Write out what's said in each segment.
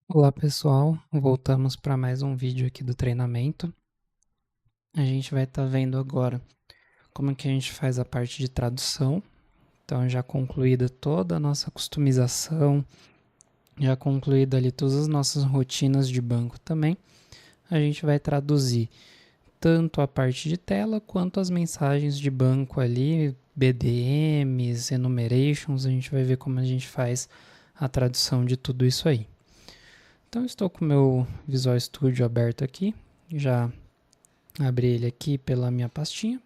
Olá pessoal, voltamos para mais um vídeo aqui do treinamento. A gente vai estar vendo agora como que a gente faz a parte de tradução. Então já concluída toda a nossa customização, já concluída ali todas as nossas rotinas de banco também. A gente vai traduzir tanto a parte de tela quanto as mensagens de banco ali, BDMs, enumerations, a gente vai ver como a gente faz a tradução de tudo isso aí. Então estou com o meu Visual Studio aberto aqui, já abri ele aqui pela minha pastinha,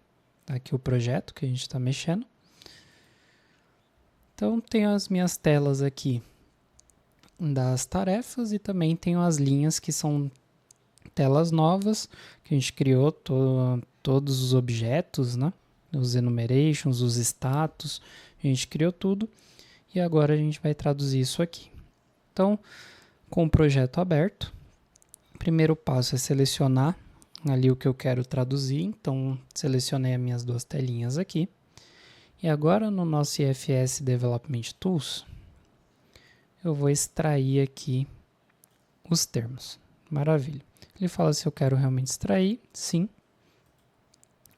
tá aqui o projeto que a gente está mexendo. Então tenho as minhas telas aqui das tarefas e também tenho as linhas que são telas novas que a gente criou, todos os objetos, né? Os enumerations, os status, a gente criou tudo e agora a gente vai traduzir isso aqui. Então, com o projeto aberto, o primeiro passo é selecionar ali o que eu quero traduzir, então selecionei as minhas duas telinhas aqui. E agora no nosso IFS Development Tools, eu vou extrair aqui os termos. Maravilha. Ele fala se eu quero realmente extrair, sim.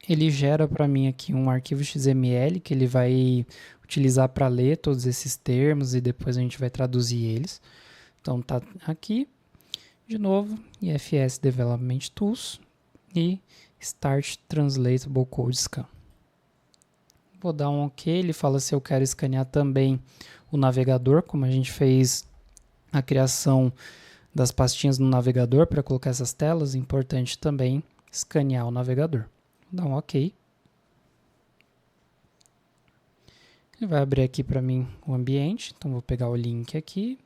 Ele gera para mim aqui um arquivo XML que ele vai utilizar para ler todos esses termos e depois a gente vai traduzir eles. Então tá aqui, de novo, IFS Development Tools e Start Translatable Code Scan. Vou dar um OK, ele fala se eu quero escanear também o navegador, como a gente fez a criação das pastinhas no navegador para colocar essas telas, importante também escanear o navegador. Vou dar um OK. Ele vai abrir aqui para mim o ambiente, então vou pegar o link aqui.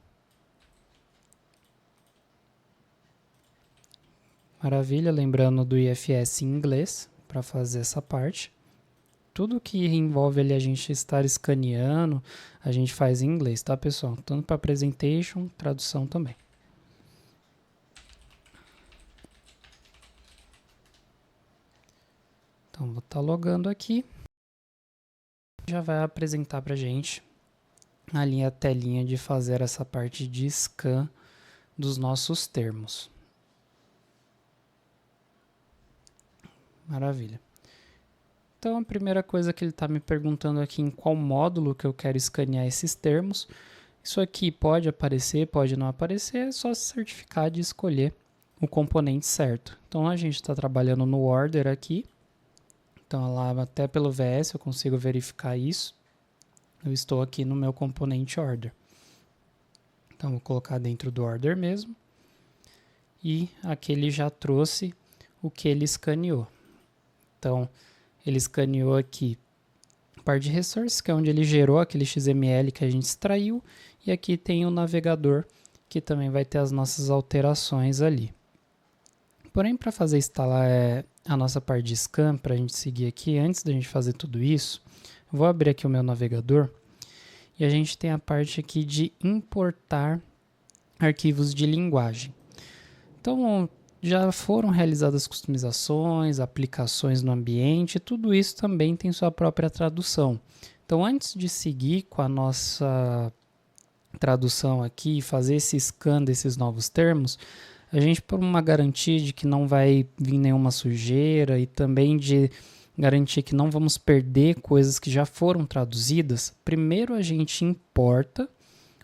Maravilha, lembrando do IFS em inglês para fazer essa parte. Tudo que envolve ali a gente estar escaneando, a gente faz em inglês, tá, pessoal? Tanto para presentation, tradução também. Então, vou estar logando aqui. Já vai apresentar para a gente ali a telinha de fazer essa parte de scan dos nossos termos. Maravilha. Então, a primeira coisa que ele está me perguntando aqui em qual módulo que eu quero escanear esses termos. Isso aqui pode aparecer, pode não aparecer, é só se certificar de escolher o componente certo. Então, a gente está trabalhando no order aqui. Então, lá até pelo VS eu consigo verificar isso. Eu estou aqui no meu componente order. Então, vou colocar dentro do order mesmo. E aqui ele já trouxe o que ele escaneou. Então, ele escaneou aqui a parte de resources, que é onde ele gerou aquele XML que a gente extraiu. E aqui tem o navegador, que também vai ter as nossas alterações ali. Porém, para fazer instalar a nossa parte de scan, para a gente seguir aqui, antes da gente fazer tudo isso, vou abrir aqui o meu navegador e a gente tem a parte aqui de importar arquivos de linguagem. Então, já foram realizadas customizações, aplicações no ambiente, tudo isso também tem sua própria tradução. Então, antes de seguir com a nossa tradução aqui e fazer esse scan desses novos termos, a gente, por uma garantia de que não vai vir nenhuma sujeira e também de garantir que não vamos perder coisas que já foram traduzidas, primeiro a gente importa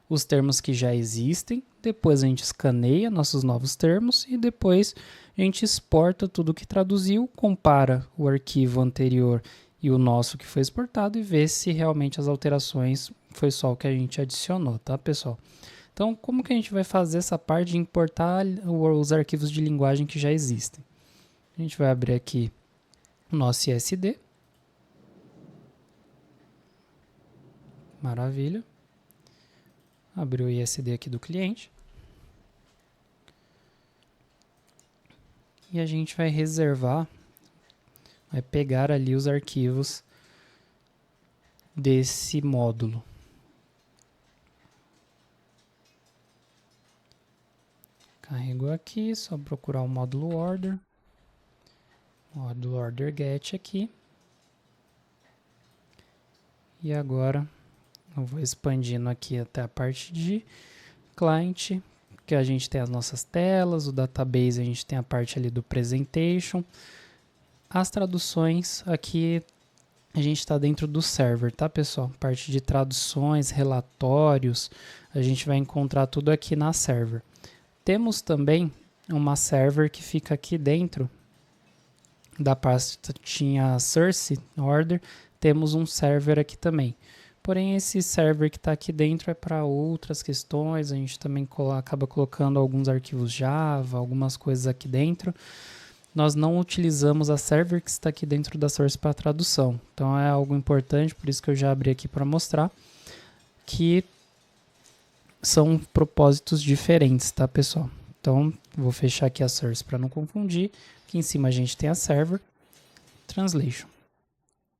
os termos que já existem, depois a gente escaneia nossos novos termos e depois a gente exporta tudo que traduziu, compara o arquivo anterior e o nosso que foi exportado e vê se realmente as alterações foi só o que a gente adicionou, tá, pessoal? Então, como que a gente vai fazer essa parte de importar os arquivos de linguagem que já existem? A gente vai abrir aqui o nosso ISD. Maravilha. Abriu o ISD aqui do cliente. E a gente vai reservar, vai pegar ali os arquivos desse módulo. Carregou aqui, só procurar o módulo order. Módulo order get aqui. E agora eu vou expandindo aqui até a parte de client, que a gente tem as nossas telas, o database a gente tem a parte ali do presentation. As traduções aqui a gente está dentro do server, tá, pessoal? Parte de traduções, relatórios, a gente vai encontrar tudo aqui na server. Temos também uma server que fica aqui dentro da pastinha source order, temos um server aqui também. Porém, esse server que está aqui dentro é para outras questões, a gente também acaba colocando alguns arquivos Java, algumas coisas aqui dentro. Nós não utilizamos a server que está aqui dentro da source para tradução. Então é algo importante, por isso que eu já abri aqui para mostrar que são propósitos diferentes, tá, pessoal? Então, vou fechar aqui a source para não confundir. Aqui em cima a gente tem a server, translation.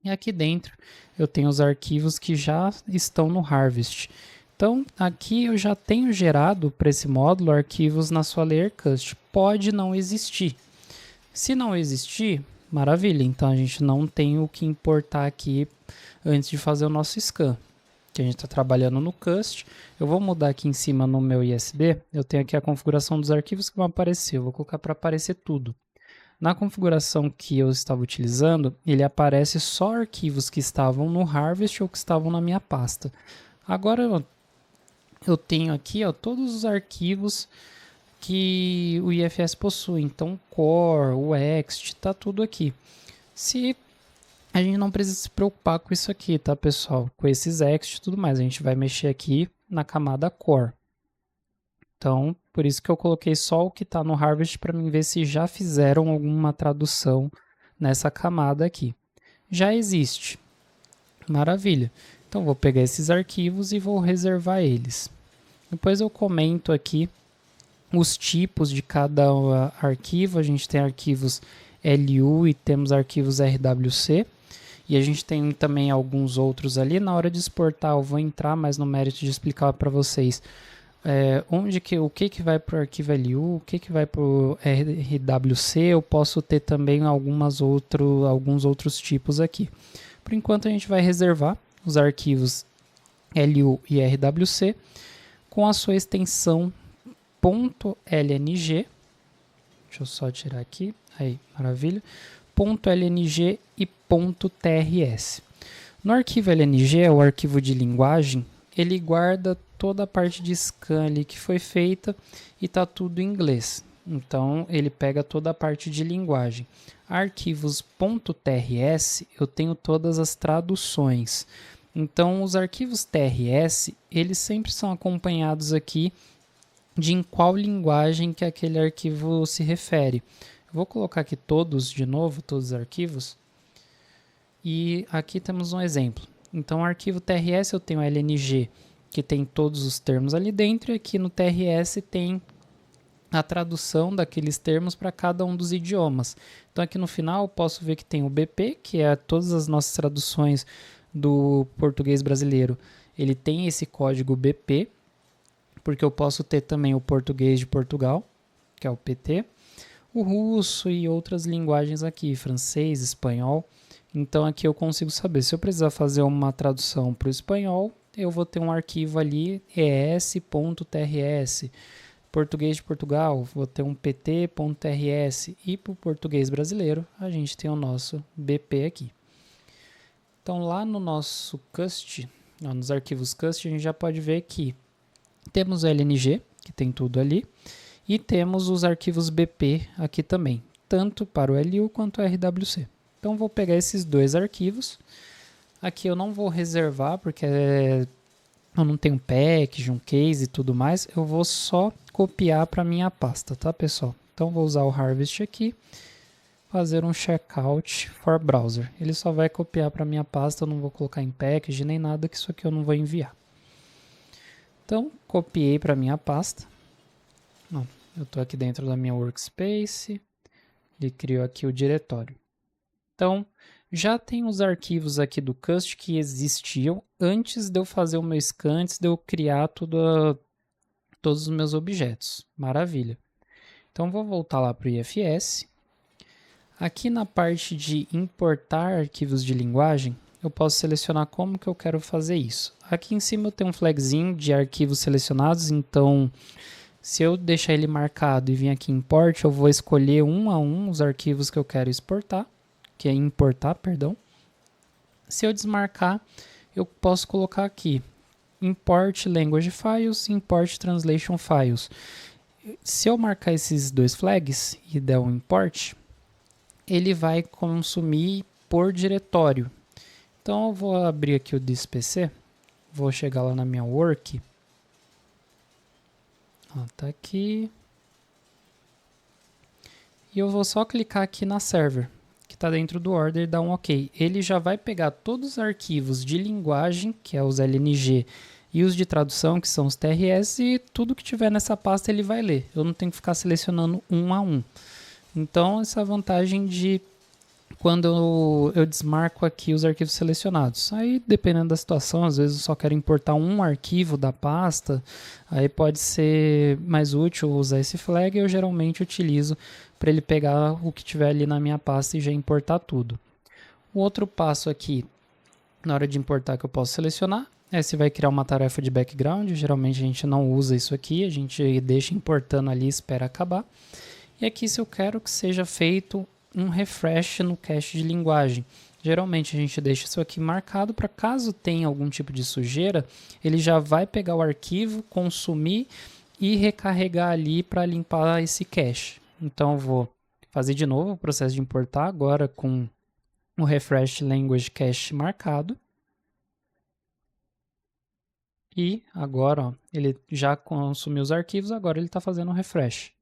E aqui dentro eu tenho os arquivos que já estão no Harvest. Então, aqui eu já tenho gerado para esse módulo arquivos na sua layer cust. Pode não existir. Se não existir, maravilha. Então, a gente não tem o que importar aqui antes de fazer o nosso scan. Que a gente está trabalhando no cust. Eu vou mudar aqui em cima no meu ISB. Eu tenho aqui a configuração dos arquivos que vão aparecer. Eu vou colocar para aparecer tudo. Na configuração que eu estava utilizando, ele aparece só arquivos que estavam no Harvest ou que estavam na minha pasta. Agora eu tenho aqui todos os arquivos que o IFS possui. Então, o core, o ext, está tudo aqui. Se a gente não precisa se preocupar com isso aqui, tá, pessoal? Com esses ext e tudo mais. A gente vai mexer aqui na camada core. Então, por isso que eu coloquei só o que está no Harvest para mim ver se já fizeram alguma tradução nessa camada aqui. Já existe. Maravilha. Então, vou pegar esses arquivos e vou reservar eles. Depois eu comento aqui os tipos de cada arquivo. A gente tem arquivos LU e temos arquivos RWC. E a gente tem também alguns outros ali. Na hora de exportar, eu vou entrar mais no mérito de explicar para vocês o que vai para o arquivo LU, o que vai para o RWC. Eu posso ter também alguns outros tipos aqui. Por enquanto, a gente vai reservar os arquivos LU e RWC com a sua extensão .lng. Deixa eu só tirar aqui. Aí, maravilha. .lng e .trs. No arquivo LNG, é o arquivo de linguagem, ele guarda toda a parte de scan ali que foi feita e está tudo em inglês. Então, ele pega toda a parte de linguagem. Arquivos .trs, eu tenho todas as traduções. Então, os arquivos TRS, eles sempre são acompanhados aqui de em qual linguagem que aquele arquivo se refere. Vou colocar aqui todos de novo, todos os arquivos. E aqui temos um exemplo. Então, o arquivo TRS eu tenho LNG, que tem todos os termos ali dentro, e aqui no TRS tem a tradução daqueles termos para cada um dos idiomas. Então, aqui no final eu posso ver que tem o BP, que é todas as nossas traduções do português brasileiro. Ele tem esse código BP, porque eu posso ter também o português de Portugal, que é o PT, o russo e outras linguagens aqui, francês, espanhol. Então aqui eu consigo saber, se eu precisar fazer uma tradução para o espanhol, eu vou ter um arquivo ali, es.trs. Português de Portugal, vou ter um pt.rs. E para o português brasileiro, a gente tem o nosso BP aqui. Então lá no nosso cust, nos arquivos cust, a gente já pode ver que temos o LNG, que tem tudo ali, e temos os arquivos BP aqui também, tanto para o LU quanto o RWC. Então, vou pegar esses dois arquivos. Aqui eu não vou reservar, porque eu não tenho package, um case e tudo mais. Eu vou só copiar para minha pasta, tá, pessoal? Então, vou usar o Harvest aqui, fazer um checkout for browser. Ele só vai copiar para minha pasta, eu não vou colocar em package nem nada, que isso aqui eu não vou enviar. Então, copiei para minha pasta. Eu estou aqui dentro da minha workspace. Ele criou aqui o diretório. Então, já tem os arquivos aqui do cust que existiam antes de eu fazer o meu scan, antes de eu criar todos os meus objetos. Maravilha. Então, vou voltar lá para o IFS. Aqui na parte de importar arquivos de linguagem, eu posso selecionar como que eu quero fazer isso. Aqui em cima eu tenho um flagzinho de arquivos selecionados, então Se eu deixar ele marcado e vir aqui em import, eu vou escolher um a um os arquivos que eu quero exportar, que é importar, perdão. Se eu desmarcar, eu posso colocar aqui import language files, import translation files. Se eu marcar esses dois flags e der um import, ele vai consumir por diretório. Então eu vou abrir aqui o DisPC, vou chegar lá na minha work. Tá aqui. E eu vou só clicar aqui na server, que está dentro do order, e dar um OK. Ele já vai pegar todos os arquivos de linguagem, que é os LNG, e os de tradução, que são os TRS, e tudo que tiver nessa pasta ele vai ler. Eu não tenho que ficar selecionando um a um. Então, essa vantagem de quando eu desmarco aqui os arquivos selecionados. Aí, dependendo da situação, às vezes eu só quero importar um arquivo da pasta, aí pode ser mais útil usar esse flag, eu geralmente utilizo para ele pegar o que tiver ali na minha pasta e já importar tudo. O outro passo aqui, na hora de importar, que eu posso selecionar, é se vai criar uma tarefa de background. Geralmente a gente não usa isso aqui, a gente deixa importando ali e espera acabar. E aqui, se eu quero que seja feito um refresh no cache de linguagem. Geralmente a gente deixa isso aqui marcado para caso tenha algum tipo de sujeira, ele já vai pegar o arquivo, consumir e recarregar ali para limpar esse cache. Então eu vou fazer de novo o processo de importar agora com o refresh language cache marcado. E agora, ó, ele já consumiu os arquivos, agora ele está fazendo um refresh.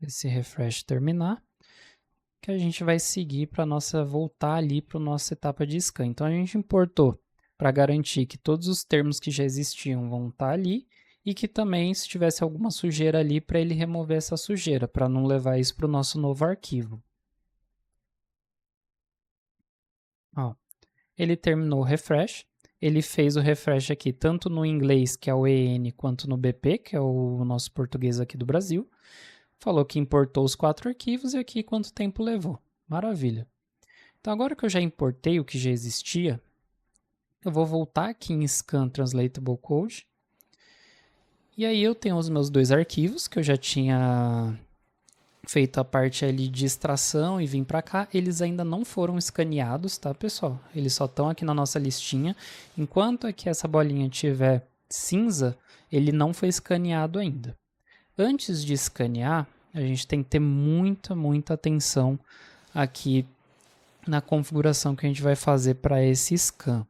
Esse refresh terminar, que a gente vai seguir para voltar ali para a nossa etapa de scan. Então a gente importou para garantir que todos os termos que já existiam vão estar ali e que também, se tivesse alguma sujeira ali, para ele remover essa sujeira, para não levar isso para o nosso novo arquivo. Ó, ele terminou o refresh, ele fez o refresh aqui tanto no inglês, que é o EN, quanto no BP, que é o nosso português aqui do Brasil. Falou que importou os 4 arquivos e aqui quanto tempo levou. Maravilha. Então agora que eu já importei o que já existia, eu vou voltar aqui em Scan Translatable Code. E aí eu tenho os meus 2 arquivos que eu já tinha feito a parte ali de extração e vim para cá. Eles ainda não foram escaneados, tá, pessoal? Eles só estão aqui na nossa listinha. Enquanto aqui essa bolinha tiver cinza, ele não foi escaneado ainda. Antes de escanear, a gente tem que ter muita atenção aqui na configuração que a gente vai fazer para esse scan.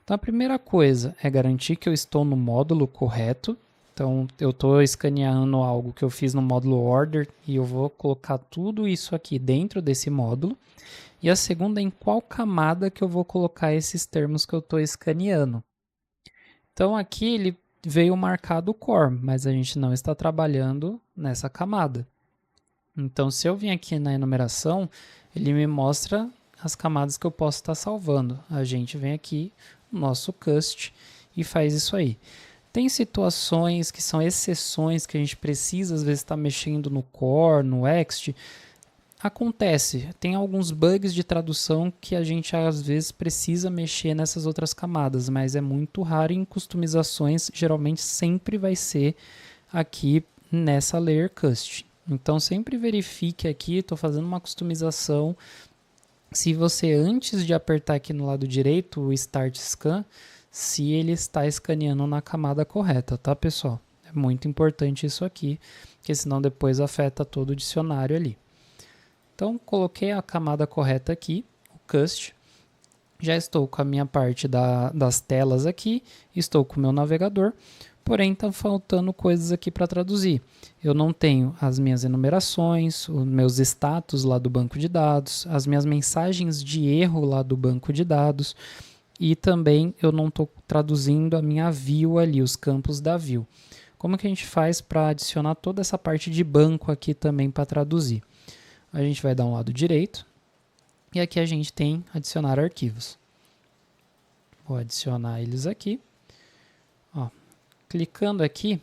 Então, a primeira coisa é garantir que eu estou no módulo correto. Então, eu estou escaneando algo que eu fiz no módulo order e eu vou colocar tudo isso aqui dentro desse módulo. E a segunda é em qual camada que eu vou colocar esses termos que eu estou escaneando. Então, aqui ele veio marcado o core, mas a gente não está trabalhando nessa camada. Então, se eu vim aqui na enumeração, ele me mostra as camadas que eu posso estar salvando. A gente vem aqui no nosso cust e faz isso aí. Tem situações que são exceções que a gente precisa, às vezes, estar mexendo no core, no ext. Acontece, tem alguns bugs de tradução que a gente às vezes precisa mexer nessas outras camadas, mas é muito raro. Em customizações, geralmente sempre vai ser aqui nessa layer cust. Então sempre verifique aqui, estou fazendo uma customização. Se você, antes de apertar aqui no lado direito o Start Scan, se ele está escaneando na camada correta, tá, pessoal? É muito importante isso aqui, porque senão depois afeta todo o dicionário ali. Então, coloquei a camada correta aqui, o cust. Já estou com a minha parte das telas aqui, estou com o meu navegador, porém está faltando coisas aqui para traduzir. Eu não tenho as minhas enumerações, os meus status lá do banco de dados, as minhas mensagens de erro lá do banco de dados, e também eu não estou traduzindo a minha view ali, os campos da view. Como que a gente faz para adicionar toda essa parte de banco aqui também para traduzir? A gente vai dar um lado direito e aqui a gente tem adicionar arquivos. Vou adicionar eles aqui. Ó, clicando aqui,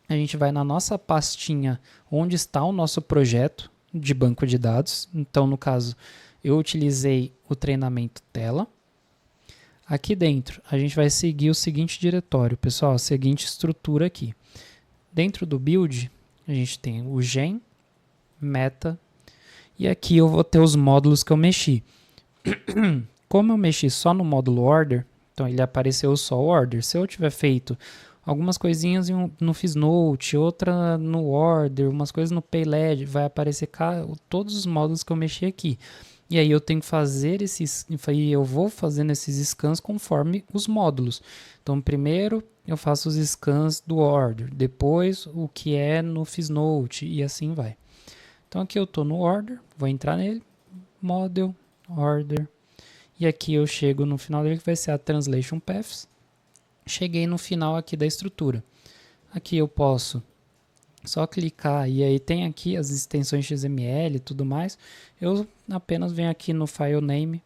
a gente vai na nossa pastinha onde está o nosso projeto de banco de dados. Então, no caso, eu utilizei o treinamento tela. Aqui dentro, a gente vai seguir o seguinte diretório, pessoal, a seguinte estrutura aqui. Dentro do build, a gente tem o gen, meta, e aqui eu vou ter os módulos que eu mexi. Como eu mexi só no módulo order, então ele apareceu só o order. Se eu tiver feito algumas coisinhas no Fiznote, outra no order, umas coisas no payled, vai aparecer todos os módulos que eu mexi aqui. E aí eu tenho que fazer eu vou fazendo esses scans conforme os módulos. Então primeiro eu faço os scans do order, depois o que é no Fiznote e assim vai. Então aqui eu estou no order, vou entrar nele, model, order, e aqui eu chego no final dele que vai ser a translation paths. Cheguei no final aqui da estrutura. Aqui eu posso só clicar e aí tem aqui as extensões XML e tudo mais. Eu apenas venho aqui no file name,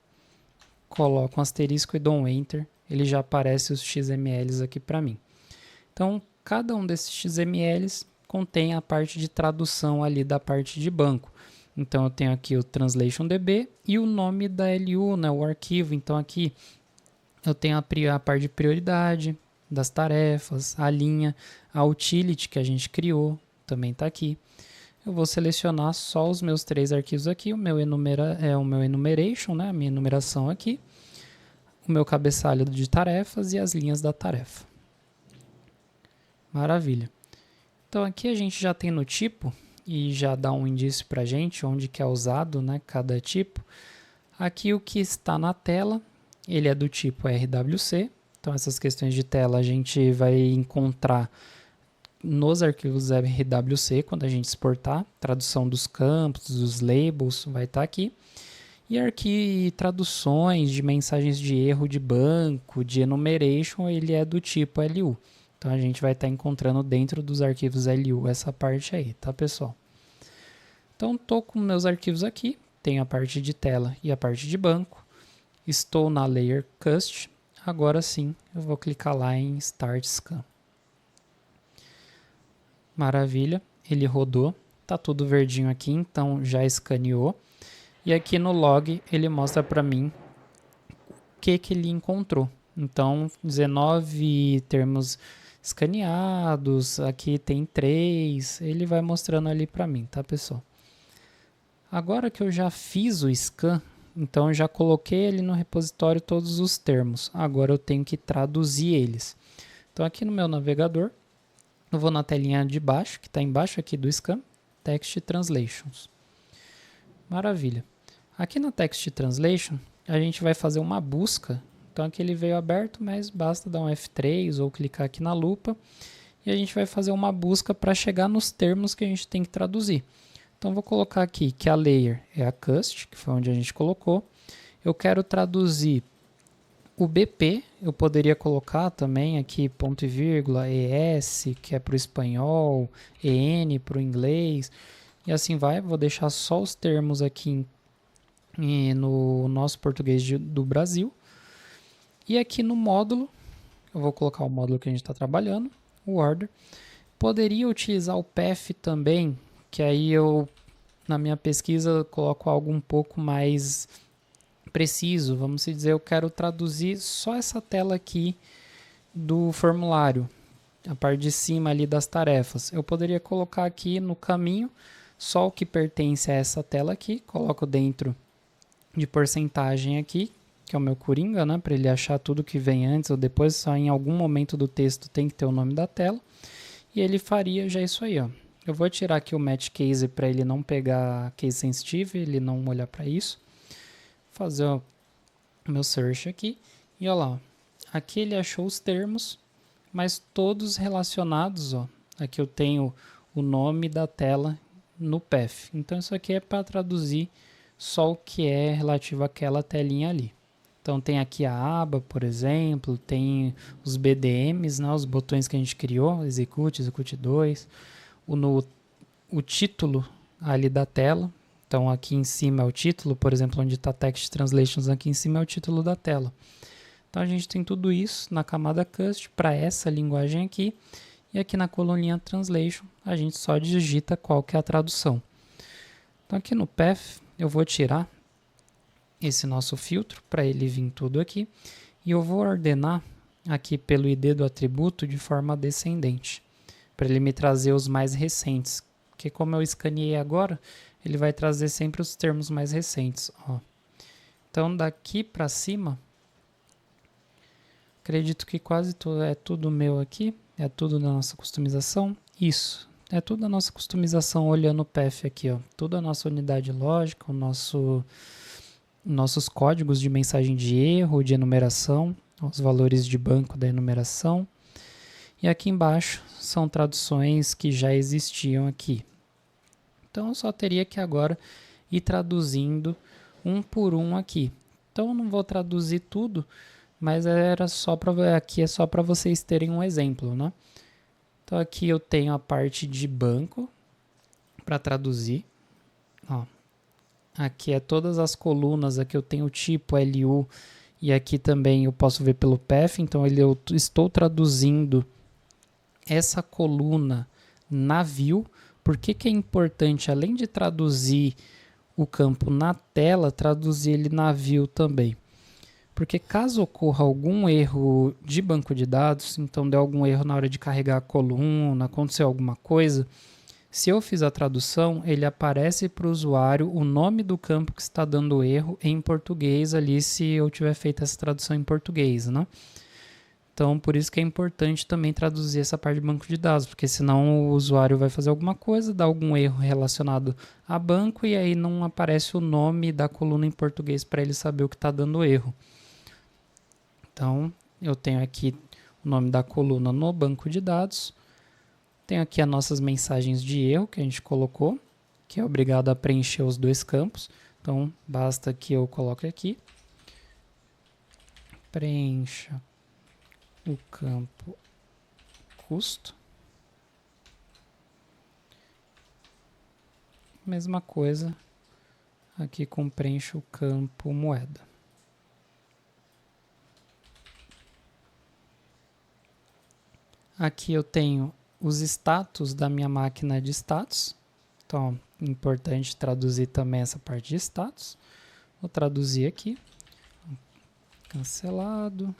coloco um asterisco e dou um enter. Ele já aparece os XMLs aqui para mim. Então, cada um desses XMLs contém a parte de tradução ali da parte de banco. Então, eu tenho aqui o TranslationDB e o nome da LU, né, o arquivo. Então, aqui eu tenho a parte de prioridade das tarefas, a linha, a utility que a gente criou, também está aqui. Eu vou selecionar só os meus 3 arquivos aqui, o meu enumeration, né, a minha enumeração aqui, o meu cabeçalho de tarefas e as linhas da tarefa. Maravilha. Então aqui a gente já tem no tipo e já dá um indício para a gente onde que é usado, né, cada tipo. Aqui o que está na tela, ele é do tipo RWC. Então essas questões de tela a gente vai encontrar nos arquivos RWC quando a gente exportar. Tradução dos campos, dos labels vai estar aqui. E traduções de mensagens de erro de banco, de enumeration, ele é do tipo LU. Então a gente vai estar encontrando dentro dos arquivos LU essa parte aí, tá, pessoal? Então estou com meus arquivos aqui, tenho a parte de tela e a parte de banco. Estou na layer cust. Agora sim, eu vou clicar lá em Start Scan. Maravilha, ele rodou, tá tudo verdinho aqui, então já escaneou. E aqui no log ele mostra para mim o que ele encontrou. Então, 19 termos escaneados, aqui tem 3, ele vai mostrando ali para mim, tá, pessoal? Agora que eu já fiz o scan, então eu já coloquei ali no repositório todos os termos. Agora eu tenho que traduzir eles. Então aqui no meu navegador, eu vou na telinha de baixo, que está embaixo aqui do scan, Text Translations. Maravilha. Aqui na Text Translation, a gente vai fazer uma busca. Então aqui ele veio aberto, mas basta dar um F3 ou clicar aqui na lupa. E a gente vai fazer uma busca para chegar nos termos que a gente tem que traduzir. Então vou colocar aqui que a layer é a cust, que foi onde a gente colocou. Eu quero traduzir o BP, eu poderia colocar também aqui ponto e vírgula, ES, que é para o espanhol, EN para o inglês, e assim vai. Vou deixar só os termos aqui no nosso português do Brasil. E aqui no módulo, eu vou colocar o módulo que a gente está trabalhando, o order. Poderia utilizar o path também, que aí eu, na minha pesquisa, coloco algo um pouco mais preciso. Vamos dizer, eu quero traduzir só essa tela aqui do formulário, a parte de cima ali das tarefas. Eu poderia colocar aqui no caminho só o que pertence a essa tela aqui, coloco dentro de porcentagem aqui, que é o meu Coringa, né, para ele achar tudo que vem antes ou depois, só em algum momento do texto tem que ter o nome da tela, e ele faria já isso aí, ó. Eu vou tirar aqui o match case para ele não pegar case sensitive, ele não olhar para isso. Fazer o meu search aqui, e olha lá, ó. Aqui ele achou os termos, mas todos relacionados, ó. Aqui eu tenho o nome da tela no path. Então isso aqui é para traduzir só o que é relativo àquela telinha ali. Então tem aqui a aba, por exemplo, tem os BDMs, né, os botões que a gente criou, execute, execute 2, o título ali da tela. Então aqui em cima é o título, por exemplo, onde está Text Translations, aqui em cima é o título da tela. Então a gente tem tudo isso na camada cust para essa linguagem aqui, e aqui na coluninha Translation a gente só digita qual que é a tradução. Então aqui no path eu vou tirar esse nosso filtro para ele vir tudo aqui, E eu vou ordenar aqui pelo ID do atributo de forma descendente, para ele me trazer os mais recentes. Porque como eu escaneei agora, ele vai trazer sempre os termos mais recentes. Ó. Então, daqui para cima, acredito que quase é tudo meu aqui, é tudo da nossa customização. Isso, é tudo da nossa customização olhando o path aqui, ó. Toda a nossa unidade lógica, nossos códigos de mensagem de erro, de enumeração, os valores de banco da enumeração. E aqui embaixo são traduções que já existiam aqui. Então eu só teria que agora ir traduzindo um por um aqui. Então eu não vou traduzir tudo, mas aqui é só para vocês terem um exemplo, né? Então aqui eu tenho a parte de banco para traduzir. Ó. Aqui é todas as colunas, aqui eu tenho o tipo LU e aqui também eu posso ver pelo path, então eu estou traduzindo essa coluna na view. Por que é importante, além de traduzir o campo na tela, traduzir ele na view também? Porque caso ocorra algum erro de banco de dados, então deu algum erro na hora de carregar a coluna, aconteceu alguma coisa, se eu fiz a tradução, ele aparece para o usuário o nome do campo que está dando erro em português ali, se eu tiver feito essa tradução em português, né? Então, por isso que é importante também traduzir essa parte de banco de dados, porque senão o usuário vai fazer alguma coisa, dá algum erro relacionado a banco e aí não aparece o nome da coluna em português para ele saber o que está dando erro. Então, eu tenho aqui o nome da coluna no banco de dados, tenho aqui as nossas mensagens de erro que a gente colocou, que é obrigado a preencher os dois campos, então basta que eu coloque aqui, preencha o campo custo. Mesma coisa aqui com preencha o campo moeda. Aqui eu tenho os status da minha máquina de status. Então, é importante traduzir também essa parte de status. Vou traduzir aqui. Cancelado.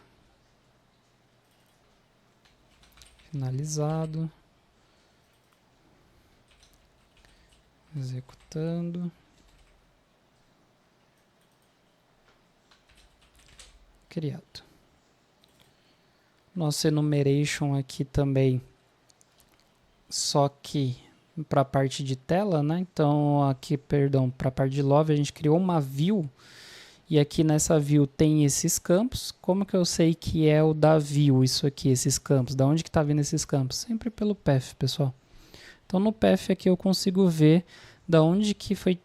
Finalizado, executando, criado. Nosso enumeration aqui também, só que para a parte de tela, né? Então aqui, perdão, para a parte de love a gente criou uma view e aqui nessa view tem esses campos. Como que eu sei que é o da view isso aqui, esses campos? Da onde que está vindo esses campos? Sempre pelo path, pessoal. Então no path aqui eu consigo ver da onde que foi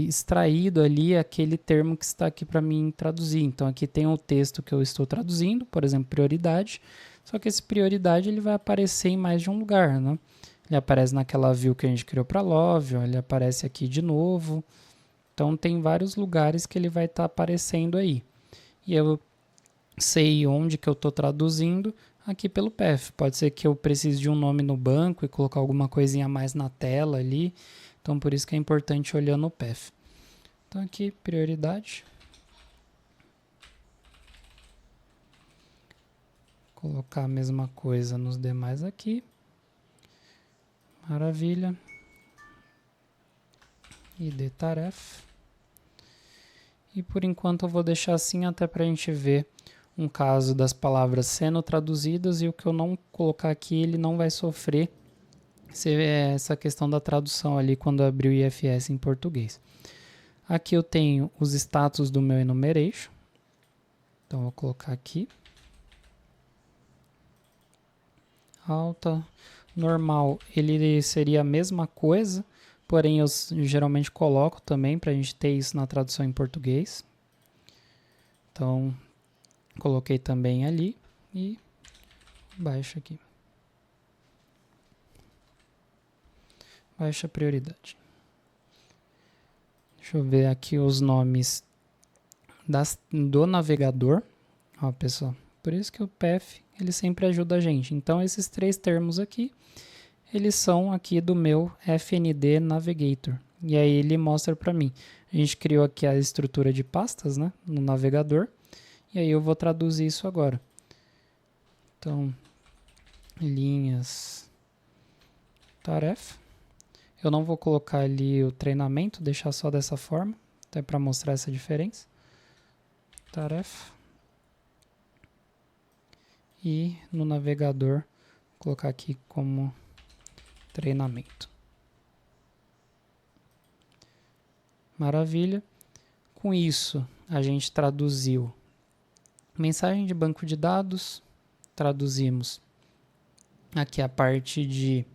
extraído ali aquele termo que está aqui para mim traduzir. Então aqui tem o texto que eu estou traduzindo, por exemplo, prioridade. Só que esse prioridade ele vai aparecer em mais de um lugar, né? Ele aparece naquela view que a gente criou para love, ó, ele aparece aqui de novo. Então tem vários lugares que ele vai estar aparecendo aí. E eu sei onde que eu estou traduzindo aqui pelo path. Pode ser que eu precise de um nome no banco e colocar alguma coisinha a mais na tela ali. Então por isso que é importante olhar no path. Então aqui, prioridade. Colocar a mesma coisa nos demais aqui. Maravilha. ID tarefa. E por enquanto eu vou deixar assim até para a gente ver um caso das palavras sendo traduzidas e o que eu não colocar aqui ele não vai sofrer essa questão da tradução ali quando abrir o IFS em português. Aqui eu tenho os status do meu enumeration. Então vou colocar aqui. Alta. Normal, ele seria a mesma coisa, porém eu geralmente coloco também para a gente ter isso na tradução em português. Então, coloquei também ali e baixa aqui. Baixa a prioridade. Deixa eu ver aqui os nomes do navegador. Ó, pessoal, por isso que o path ele sempre ajuda a gente. Então, esses três termos aqui, eles são aqui do meu FND Navigator. E aí ele mostra para mim. A gente criou aqui a estrutura de pastas, né, no navegador. E aí eu vou traduzir isso agora. Então, linhas tarefa. Eu não vou colocar ali o treinamento, deixar só dessa forma, até para mostrar essa diferença. Tarefa. E no navegador, colocar aqui como treinamento. Maravilha. Com isso, a gente traduziu mensagem de banco de dados, traduzimos aqui a parte de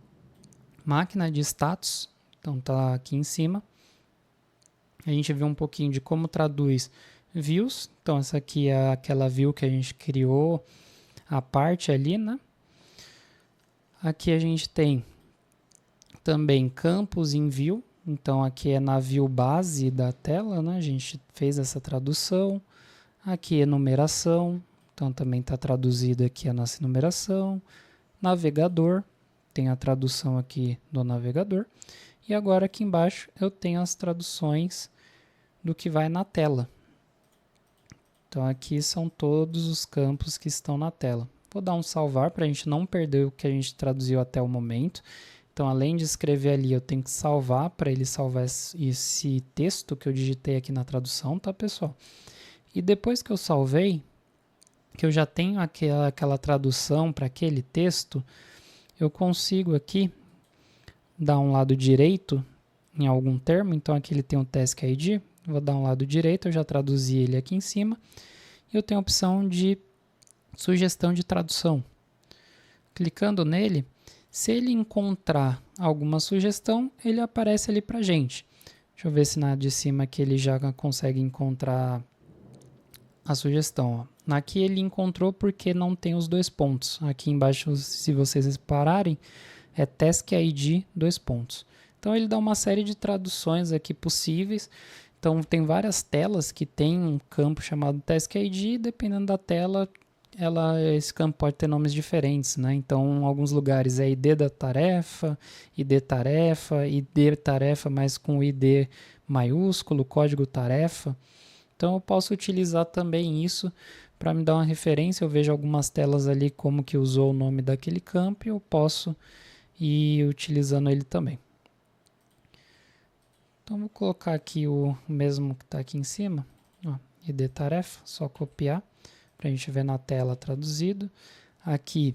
máquina de status, então tá aqui em cima. A gente viu um pouquinho de como traduz views, então essa aqui é aquela view que a gente criou, a parte ali, né? Aqui a gente tem também campos em view, então aqui é na view base da tela, né? A gente fez essa tradução. Aqui é numeração, então também está traduzido aqui a nossa numeração. Navegador, tem a tradução aqui do navegador. E agora aqui embaixo eu tenho as traduções do que vai na tela. Então aqui são todos os campos que estão na tela. Vou dar um salvar para a gente não perder o que a gente traduziu até o momento. Então, além de escrever ali, eu tenho que salvar para ele salvar esse texto que eu digitei aqui na tradução, tá, pessoal? E depois que eu salvei, que eu já tenho aquela tradução para aquele texto, eu consigo aqui dar um lado direito em algum termo. Então, aqui ele tem um Task ID. Vou dar um lado direito, eu já traduzi ele aqui em cima. E eu tenho a opção de sugestão de tradução. Clicando nele, se ele encontrar alguma sugestão, ele aparece ali para gente. Deixa eu ver se na de cima aqui ele já consegue encontrar a sugestão. Ó. Aqui ele encontrou porque não tem os dois pontos. Aqui embaixo, se vocês repararem, é Task ID 2 pontos. Então ele dá uma série de traduções aqui possíveis. Então tem várias telas que tem um campo chamado Task ID. Dependendo da tela, esse campo pode ter nomes diferentes, né? Então, em alguns lugares é ID da tarefa, ID tarefa, mas com ID maiúsculo, código tarefa. Então, eu posso utilizar também isso para me dar uma referência. Eu vejo algumas telas ali como que usou o nome daquele campo e eu posso ir utilizando ele também. Então, vou colocar aqui o mesmo que está aqui em cima, ó, ID tarefa, só copiar para a gente ver na tela traduzido. Aqui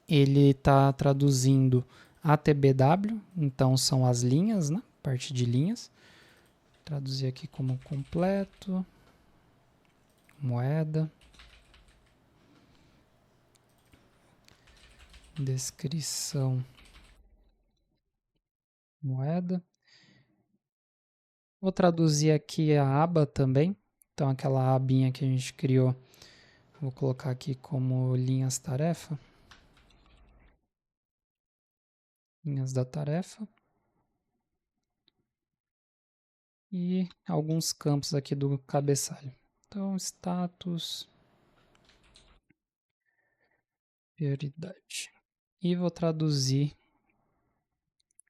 ele está traduzindo ATBW, então são as linhas, né? Parte de linhas. Traduzir aqui como completo, moeda, descrição, moeda. Vou traduzir aqui a aba também, então aquela abinha que a gente criou, vou colocar aqui como linhas tarefa. Linhas da tarefa. E alguns campos aqui do cabeçalho. Então, status, prioridade. E vou traduzir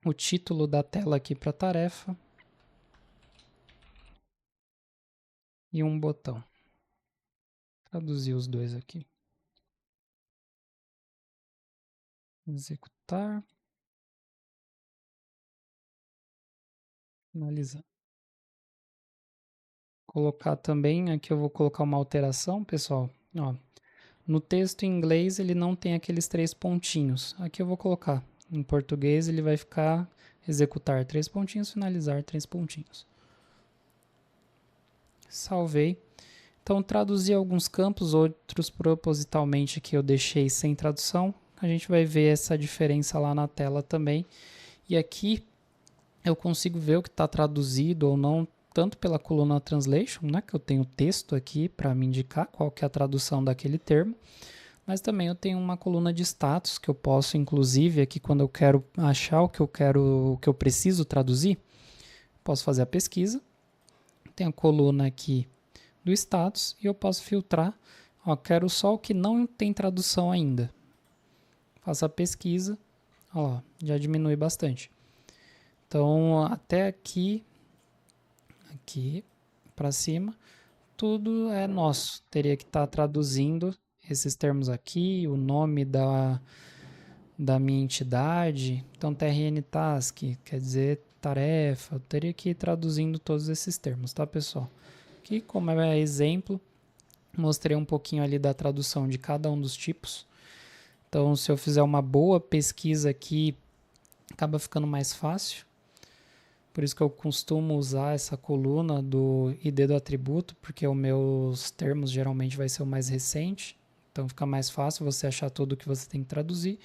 o título da tela aqui para tarefa. E um botão. Traduzir os dois aqui. Executar. Finalizar. Colocar também, aqui eu vou colocar uma alteração, pessoal. Ó, no texto em inglês ele não tem aqueles 3 pontinhos. Aqui eu vou colocar. Em português ele vai ficar executar 3 pontinhos, finalizar 3 pontinhos. Salvei. Então, traduzi alguns campos, outros propositalmente que eu deixei sem tradução. A gente vai ver essa diferença lá na tela também. E aqui eu consigo ver o que está traduzido ou não, tanto pela coluna Translation, né, que eu tenho texto aqui para me indicar qual que é a tradução daquele termo, mas também eu tenho uma coluna de status que eu posso, inclusive, aqui quando eu quero achar o que eu preciso traduzir, posso fazer a pesquisa. Tem a coluna aqui do status e eu posso filtrar. Ó, quero só o que não tem tradução ainda. Faço a pesquisa, ó lá, já diminui bastante. Então, até aqui para cima, tudo é nosso. Teria que estar traduzindo esses termos aqui, o nome da minha entidade. Então, TRN Task quer dizer tarefa. Eu teria que ir traduzindo todos esses termos, tá, pessoal? Aqui, como é exemplo, mostrei um pouquinho ali da tradução de cada um dos tipos. Então, se eu fizer uma boa pesquisa aqui, acaba ficando mais fácil. Por isso que eu costumo usar essa coluna do ID do atributo, porque os meus termos geralmente vai ser o mais recente. Então fica mais fácil você achar tudo que você tem que traduzir.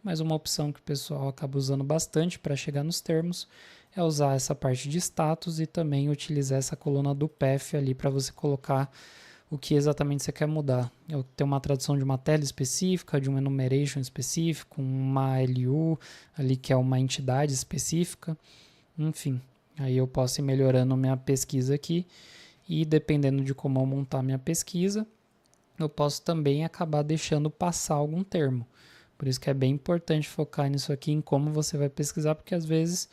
Mas uma opção que o pessoal acaba usando bastante para chegar nos termos é usar essa parte de status e também utilizar essa coluna do path ali para você colocar o que exatamente você quer mudar. Eu tenho uma tradução de uma tela específica, de um enumeration específico, uma LU ali que é uma entidade específica. Enfim, aí eu posso ir melhorando minha pesquisa aqui e dependendo de como eu montar minha pesquisa, eu posso também acabar deixando passar algum termo. Por isso que é bem importante focar nisso aqui, em como você vai pesquisar, porque às vezes,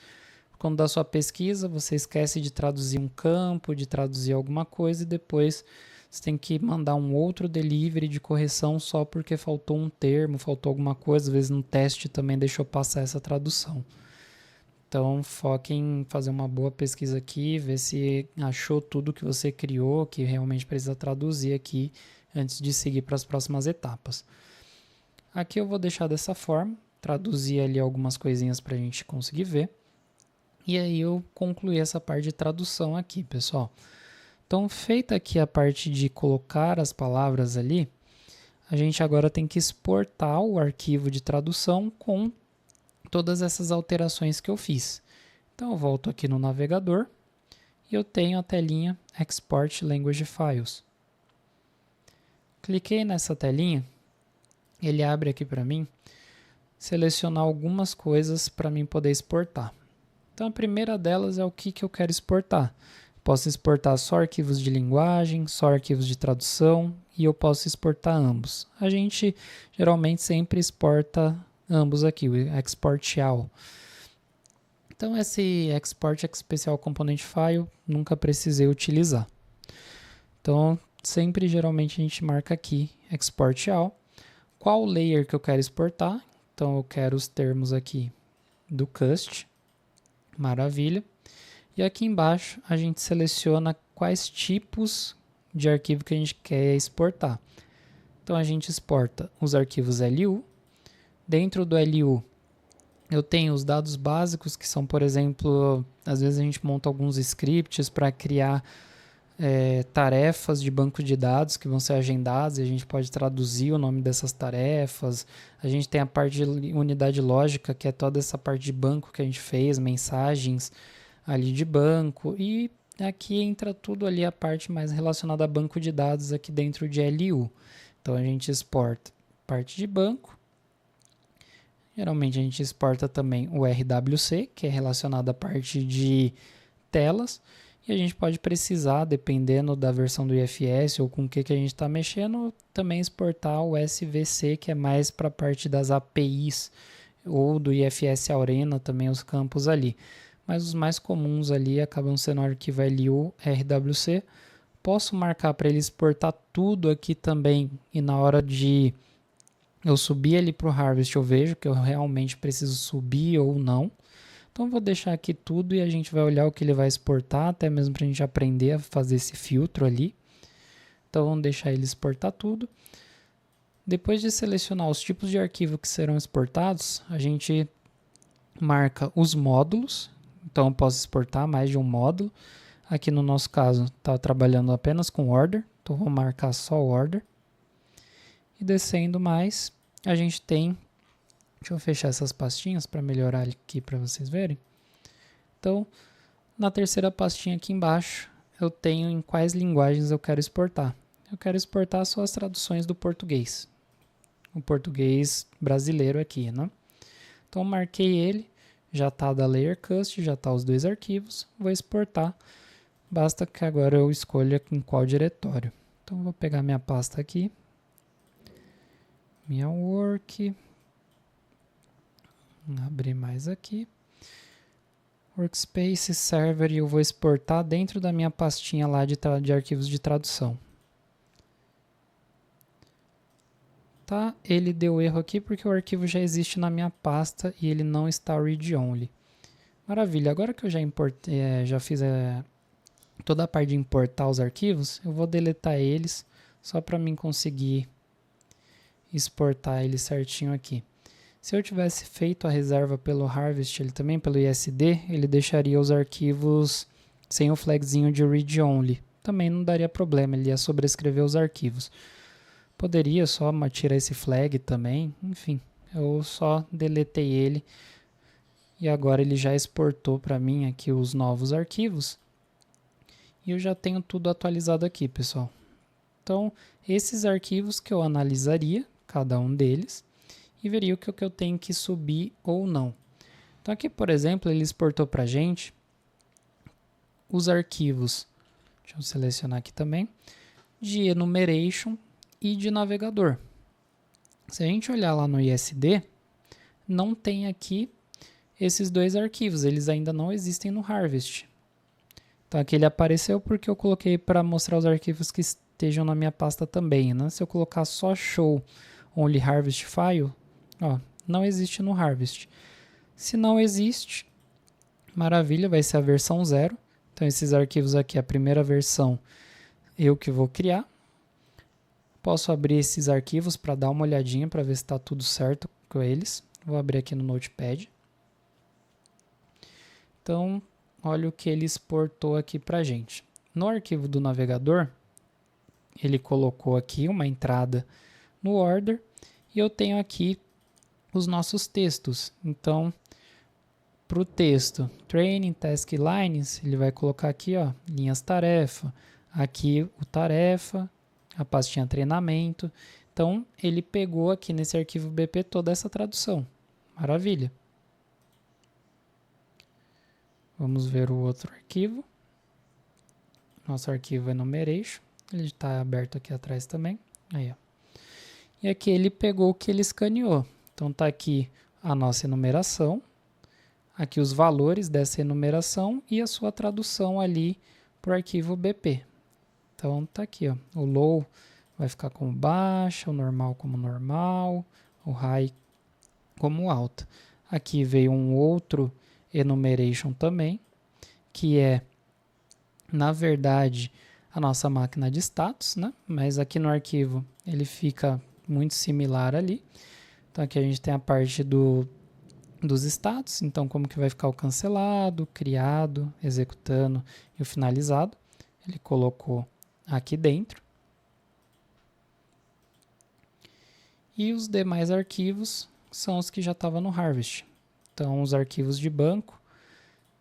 quando dá sua pesquisa, você esquece de traduzir um campo, de traduzir alguma coisa e depois você tem que mandar um outro delivery de correção só porque faltou um termo, faltou alguma coisa, às vezes no teste também deixou passar essa tradução. Então, foque em fazer uma boa pesquisa aqui, ver se achou tudo que você criou, que realmente precisa traduzir aqui, antes de seguir para as próximas etapas. Aqui eu vou deixar dessa forma, traduzir ali algumas coisinhas para a gente conseguir ver. E aí eu concluí essa parte de tradução aqui, pessoal. Então, feita aqui a parte de colocar as palavras ali, a gente agora tem que exportar o arquivo de tradução com todas essas alterações que eu fiz. Então eu volto aqui no navegador e eu tenho a telinha Export Language Files. Cliquei nessa telinha, ele abre aqui para mim, selecionar algumas coisas para mim poder exportar. Então a primeira delas é o que eu quero exportar. Posso exportar só arquivos de linguagem, só arquivos de tradução e eu posso exportar ambos. A gente geralmente sempre exporta ambos aqui, o Export All. Então esse Export Special Component File nunca precisei utilizar. Então sempre geralmente a gente marca aqui Export All. Qual layer que eu quero exportar? Então eu quero os termos aqui do Cust. Maravilha. E aqui embaixo a gente seleciona quais tipos de arquivo que a gente quer exportar. Então a gente exporta os arquivos LU. Dentro do LU eu tenho os dados básicos, que são, por exemplo, às vezes a gente monta alguns scripts para criar tarefas de banco de dados que vão ser agendadas e a gente pode traduzir o nome dessas tarefas. A gente tem a parte de unidade lógica, que é toda essa parte de banco que a gente fez, mensagens ali de banco. E aqui entra tudo ali a parte mais relacionada a banco de dados aqui dentro de LU. Então a gente exporta parte de banco. Geralmente a gente exporta também o RWC, que é relacionado à parte de telas. E a gente pode precisar, dependendo da versão do IFS ou com o que a gente está mexendo, também exportar o SVC, que é mais para a parte das APIs, ou do IFS Aurena, também os campos ali. Mas os mais comuns ali acabam sendo o arquivo LU, RWC. Posso marcar para ele exportar tudo aqui também, e na hora de eu subir ali para o Harvest eu vejo que eu realmente preciso subir ou não. Então vou deixar aqui tudo e a gente vai olhar o que ele vai exportar, até mesmo para a gente aprender a fazer esse filtro ali. Então vamos deixar ele exportar tudo. Depois de selecionar os tipos de arquivo que serão exportados, a gente marca os módulos. Então eu posso exportar mais de um módulo. Aqui no nosso caso está trabalhando apenas com order, então vou marcar só order. E descendo mais, a gente tem... Deixa eu fechar essas pastinhas para melhorar aqui para vocês verem. Então, na terceira pastinha aqui embaixo, eu tenho em quais linguagens eu quero exportar. Eu quero exportar só as traduções do português. O português brasileiro aqui, né? Então, marquei ele, já está da Layer Cust, já está os dois arquivos. Vou exportar, basta que agora eu escolha em qual diretório. Então, vou pegar minha pasta aqui, minha work... Abrir mais aqui. Workspace Server e eu vou exportar dentro da minha pastinha lá de arquivos de tradução. Tá, ele deu erro aqui porque o arquivo já existe na minha pasta e ele não está read-only. Maravilha, agora que eu já importei, já fiz toda a parte de importar os arquivos, eu vou deletar eles só para mim conseguir exportar eles certinho aqui. Se eu tivesse feito a reserva pelo Harvest, ele também pelo ISD, ele deixaria os arquivos sem o flagzinho de read-only. Também não daria problema, ele ia sobrescrever os arquivos. Poderia só tirar esse flag também, enfim, eu só deletei ele e agora ele já exportou para mim aqui os novos arquivos e eu já tenho tudo atualizado aqui, pessoal. Então, esses arquivos que eu analisaria, cada um deles, e veria o que eu tenho que subir ou não. Então aqui, por exemplo, ele exportou para a gente os arquivos, deixa eu selecionar aqui também, de enumeration e de navegador. Se a gente olhar lá no ISD, não tem aqui esses dois arquivos, eles ainda não existem no Harvest. Então aqui ele apareceu porque eu coloquei para mostrar os arquivos que estejam na minha pasta também, né? Se eu colocar só show only harvest file, ó, não existe no Harvest. Se não existe, maravilha, vai ser a versão 0. Então esses arquivos aqui, a primeira versão, eu que vou criar. Posso abrir esses arquivos para dar uma olhadinha para ver se está tudo certo com eles. Vou abrir aqui no Notepad. Então, olha o que ele exportou aqui para a gente. No arquivo do navegador, ele colocou aqui uma entrada no order e eu tenho aqui os nossos textos. Então, para o texto Training Task Lines, ele vai colocar aqui, ó, linhas tarefa, aqui o tarefa, a pastinha treinamento. Então, ele pegou aqui nesse arquivo BP toda essa tradução. Maravilha. Vamos ver o outro arquivo. Nosso arquivo enumeration. Ele está aberto aqui atrás também. Aí, ó. E aqui ele pegou o que ele escaneou. Então, está aqui a nossa enumeração. Aqui os valores dessa enumeração e a sua tradução ali para o arquivo BP. Então, está aqui, ó. O low vai ficar como baixa, o normal como normal, o high como alta. Aqui veio um outro enumeration também, que é, na verdade, a nossa máquina de status, né? Mas aqui no arquivo ele fica muito similar ali. Então, aqui a gente tem a parte dos status, então como que vai ficar o cancelado, criado, executando e o finalizado. Ele colocou aqui dentro. E os demais arquivos são os que já estavam no Harvest. Então, os arquivos de banco,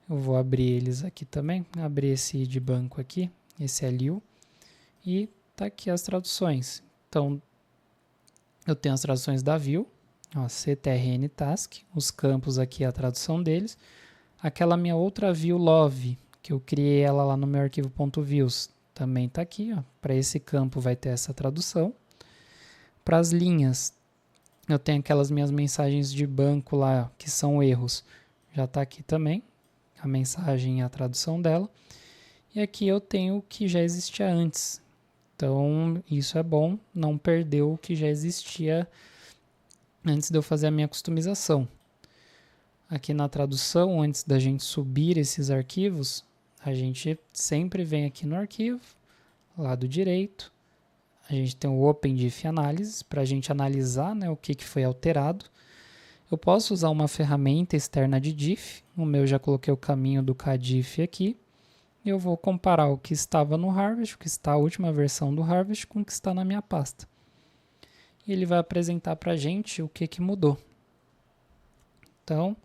eu vou abrir eles aqui também. Abrir esse de banco aqui, esse LU. E tá aqui as traduções. Então, eu tenho as traduções da view, ó, CTRN Task, os campos aqui, a tradução deles. Aquela minha outra view love, que eu criei ela lá no meu arquivo .views, também está aqui. Para esse campo vai ter essa tradução. Para as linhas, eu tenho aquelas minhas mensagens de banco lá, que são erros. Já está aqui também, a mensagem e a tradução dela. E aqui eu tenho o que já existia antes. Então, isso é bom, não perder o que já existia antes de eu fazer a minha customização. Aqui na tradução, antes da gente subir esses arquivos, a gente sempre vem aqui no arquivo, lado direito, a gente tem o Open Diff Analysis para a gente analisar, né, o que foi alterado. Eu posso usar uma ferramenta externa de diff, o meu já coloquei o caminho do kdiff aqui, e eu vou comparar o que estava no Harvest, o que está a última versão do Harvest, com o que está na minha pasta. E ele vai apresentar para a gente o que mudou. Então,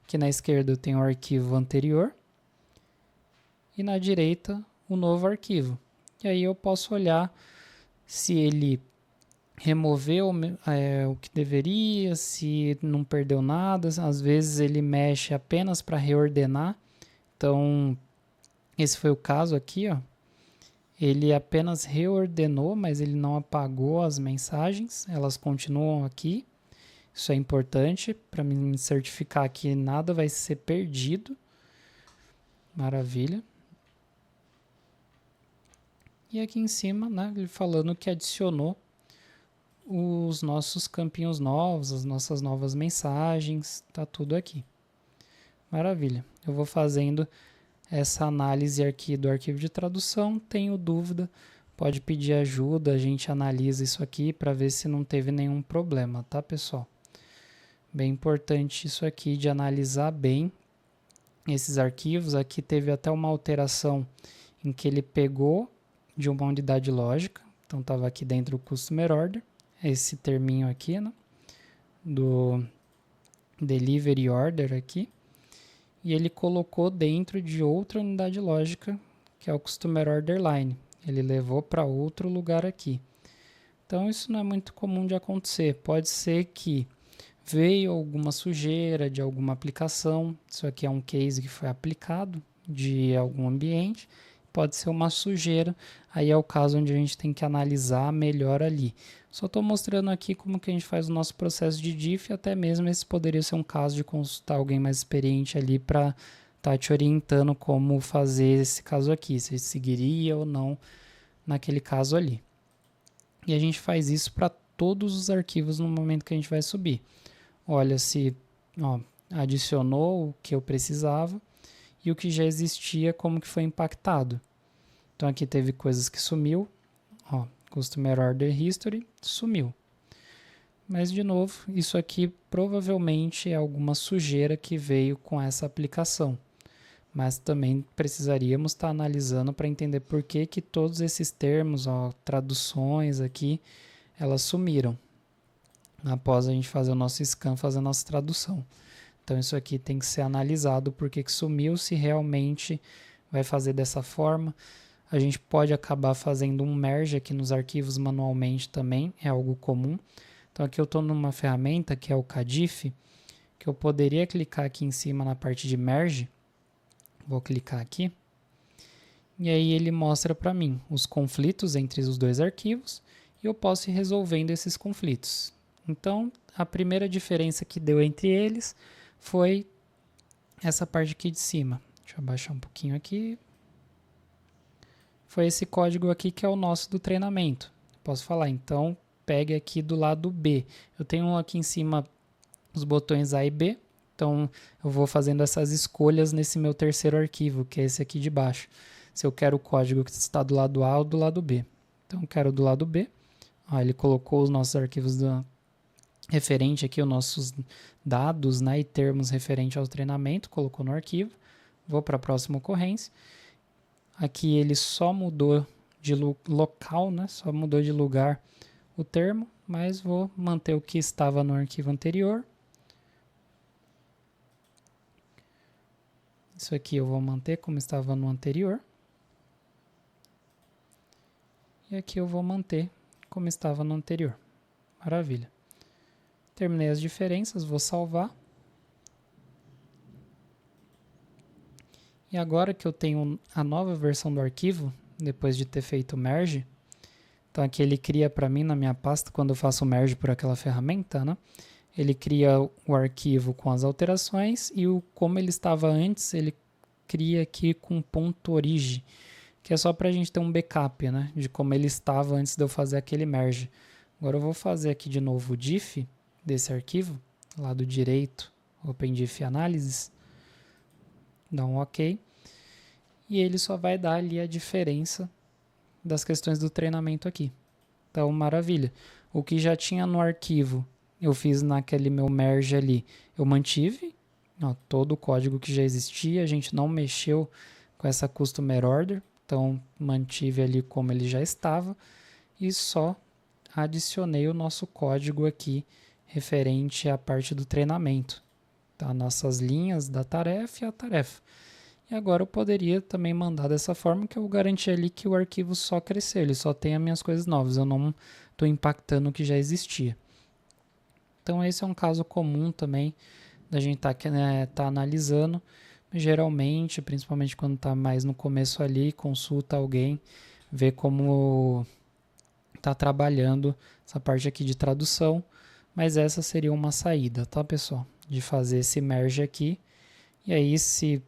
aqui na esquerda eu tenho o arquivo anterior, e na direita o novo arquivo. E aí eu posso olhar se ele removeu o que deveria, se não perdeu nada. Às vezes ele mexe apenas para reordenar. Então, esse foi o caso aqui, ó. Ele apenas reordenou, mas ele não apagou as mensagens. Elas continuam aqui. Isso é importante para me certificar que nada vai ser perdido. Maravilha. E aqui em cima, né, ele falando que adicionou os nossos campinhos novos, as nossas novas mensagens, tá tudo aqui. Maravilha. Eu vou fazendo essa análise aqui do arquivo de tradução. Tenho dúvida, pode pedir ajuda, a gente analisa isso aqui para ver se não teve nenhum problema, tá, pessoal? Bem importante isso aqui de analisar bem esses arquivos. Aqui teve até uma alteração em que ele pegou de uma unidade lógica, então estava aqui dentro do Customer Order, esse terminho aqui, né, do Delivery Order aqui, e ele colocou dentro de outra unidade lógica, que é o Customer Order Line. Ele levou para outro lugar aqui. Então isso não é muito comum de acontecer. Pode ser que veio alguma sujeira de alguma aplicação. Isso aqui é um case que foi aplicado de algum ambiente. Pode ser uma sujeira. Aí é o caso onde a gente tem que analisar melhor ali. Só estou mostrando aqui como que a gente faz o nosso processo de diff. Até mesmo esse poderia ser um caso de consultar alguém mais experiente ali para estar te orientando como fazer esse caso aqui. Se seguiria ou não naquele caso ali. E a gente faz isso para todos os arquivos no momento que a gente vai subir. Olha se adicionou o que eu precisava e o que já existia, como que foi impactado. Então aqui teve coisas que sumiu, Customer Order History sumiu. Mas de novo, isso aqui provavelmente é alguma sujeira que veio com essa aplicação. Mas também precisaríamos estar analisando para entender por que todos esses termos, traduções aqui, elas sumiram após a gente fazer o nosso scan, fazer a nossa tradução. Então isso aqui tem que ser analisado, por que sumiu, se realmente vai fazer dessa forma. A gente pode acabar fazendo um merge aqui nos arquivos manualmente também, é algo comum. Então aqui eu estou numa ferramenta que é o Cadif, que eu poderia clicar aqui em cima na parte de merge. Vou clicar aqui. E aí ele mostra para mim os conflitos entre os dois arquivos e eu posso ir resolvendo esses conflitos. Então, a primeira diferença que deu entre eles foi essa parte aqui de cima. Deixa eu abaixar um pouquinho aqui. Foi esse código aqui que é o nosso do treinamento. Posso falar, então, pegue aqui do lado B. Eu tenho aqui em cima os botões A e B. Então, eu vou fazendo essas escolhas nesse meu terceiro arquivo, que é esse aqui de baixo. Se eu quero o código que está do lado A ou do lado B. Então, eu quero do lado B. Ele colocou os nossos arquivos referente aqui, os nossos dados, né, e termos referente ao treinamento, colocou no arquivo. Vou para a próxima ocorrência. Aqui ele só mudou de local, né, só mudou de lugar o termo, mas vou manter o que estava no arquivo anterior. Isso aqui eu vou manter como estava no anterior. E aqui eu vou manter como estava no anterior. Maravilha. Terminei as diferenças, vou salvar. E agora que eu tenho a nova versão do arquivo, depois de ter feito o merge, então aqui ele cria para mim na minha pasta, quando eu faço o merge por aquela ferramenta, né? Ele cria o arquivo com as alterações e como ele estava antes, ele cria aqui com ponto .orig, que é só para a gente ter um backup, né? De como ele estava antes de eu fazer aquele merge. Agora eu vou fazer aqui de novo o diff desse arquivo, lado direito, OpenDiff Analysis, dá um OK, e ele só vai dar ali a diferença das questões do treinamento aqui. Então, maravilha. O que já tinha no arquivo, eu fiz naquele meu merge ali, eu mantive todo o código que já existia, a gente não mexeu com essa Customer Order, então mantive ali como ele já estava e só adicionei o nosso código aqui referente à parte do treinamento, tá? Nossas linhas da tarefa e a tarefa. E agora eu poderia também mandar dessa forma, que eu garanti ali que o arquivo só cresceu, ele só tem as minhas coisas novas, eu não estou impactando o que já existia. Então esse é um caso comum também da gente tá analisando. Geralmente, principalmente quando está mais no começo ali, consulta alguém, vê como está trabalhando essa parte aqui de tradução, mas essa seria uma saída, tá, pessoal? De fazer esse merge aqui, e aí se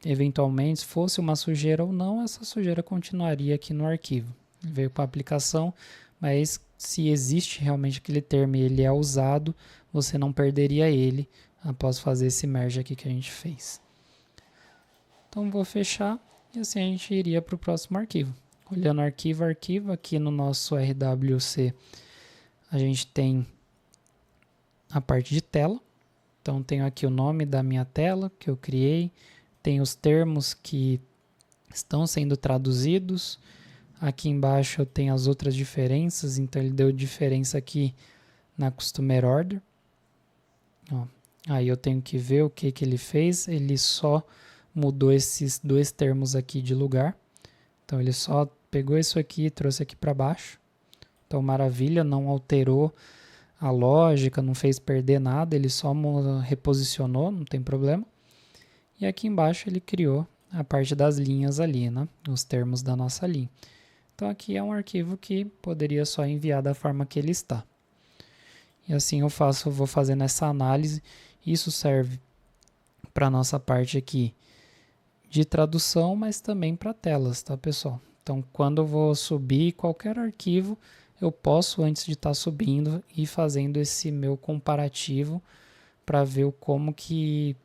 eventualmente, se fosse uma sujeira ou não, essa sujeira continuaria aqui no arquivo. Ele veio para a aplicação, mas se existe realmente aquele termo e ele é usado, você não perderia ele após fazer esse merge aqui que a gente fez. Então vou fechar e assim a gente iria para o próximo arquivo. Olhando arquivo, aqui no nosso RWC a gente tem a parte de tela. Então tenho aqui o nome da minha tela que eu criei, tem os termos que estão sendo traduzidos. Aqui embaixo eu tenho as outras diferenças, então ele deu diferença aqui na Customer Order. Ó, aí eu tenho que ver o que ele fez, ele só mudou esses dois termos aqui de lugar. Então ele só pegou isso aqui e trouxe aqui para baixo. Então maravilha, não alterou a lógica, não fez perder nada, ele só reposicionou, não tem problema. E aqui embaixo ele criou a parte das linhas ali, né? Os termos da nossa linha. Então aqui é um arquivo que poderia só enviar da forma que ele está. E assim eu vou fazendo essa análise. Isso serve para a nossa parte aqui de tradução, mas também para telas, tá, pessoal? Então quando eu vou subir qualquer arquivo, eu posso, antes de estar subindo, ir fazendo esse meu comparativo para ver como que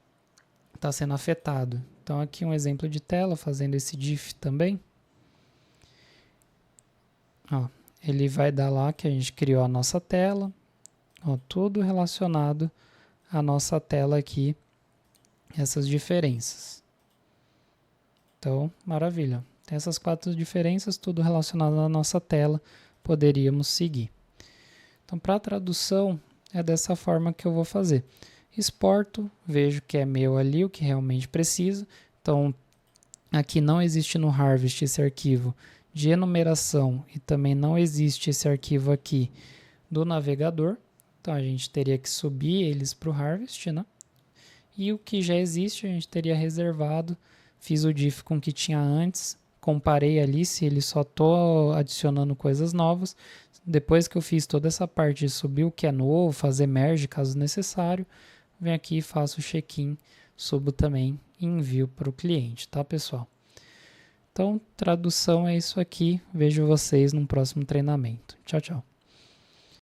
está sendo afetado. Então aqui um exemplo de tela, fazendo esse diff também. Ó, ele vai dar lá que a gente criou a nossa tela, ó, tudo relacionado à nossa tela aqui, essas diferenças. Então, maravilha. Tem essas 4 diferenças, tudo relacionado à nossa tela, poderíamos seguir. Então, para a tradução, é dessa forma que eu vou fazer. Exporto, vejo que é meu ali, o que realmente precisa. Então, aqui não existe no Harvest esse arquivo de enumeração e também não existe esse arquivo aqui do navegador. Então, a gente teria que subir eles para o Harvest, né? E o que já existe, a gente teria reservado. Fiz o diff com o que tinha antes, comparei ali se ele só estou adicionando coisas novas. Depois que eu fiz toda essa parte de subir o que é novo, fazer merge caso necessário, venho aqui e faço o check-in, subo também e envio para o cliente, tá, pessoal? Então, tradução é isso aqui. Vejo vocês no próximo treinamento. Tchau, tchau.